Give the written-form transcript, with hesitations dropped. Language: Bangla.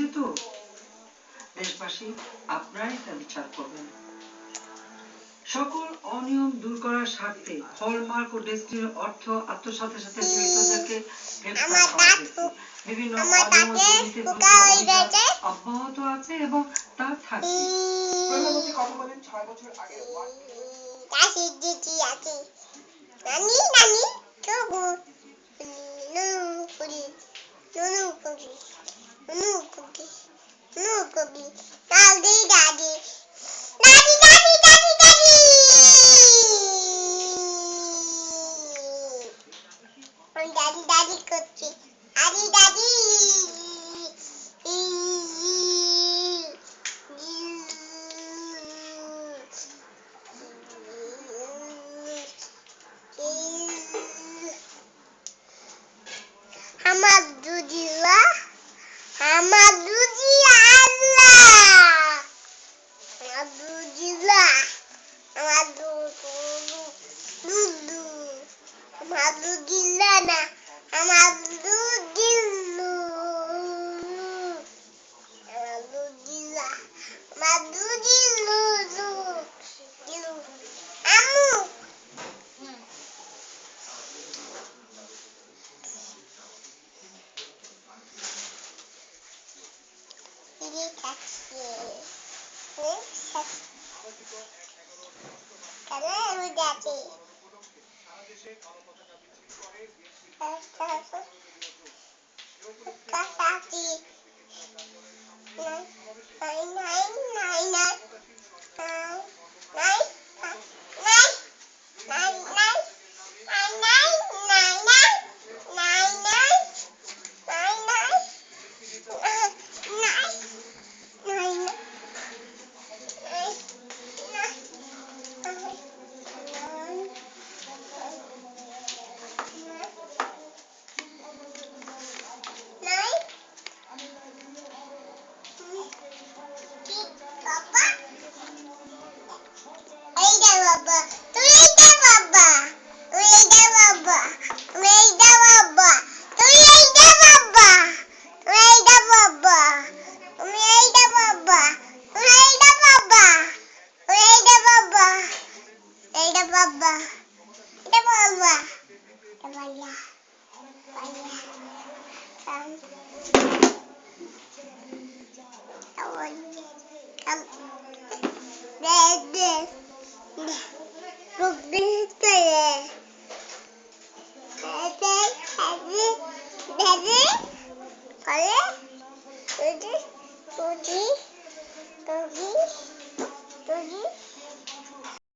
হয়েছে তো দেশবাসী আপনারাই তা বিচার করবেন। সকল অনিয়ম দূর করার স্বার্থে হলমার্ক ও ডেস্টিনির অর্থ আত্মসাতের সাথে জড়িতদেরকে গ্রেফতার করা হয়েছে। বিভিন্ন অনিয়ম ও দুর্নীতি বিরুদ্ধে অব্যাহত আছে এবং তা থাকবে। প্রধানমন্ত্রী কথা বলেন 6 বছর আগের দাদি করছি দাদি Alhamdulillah, Alhamdulillah, Alhamdulillah, Alhamdulillah, Daddy,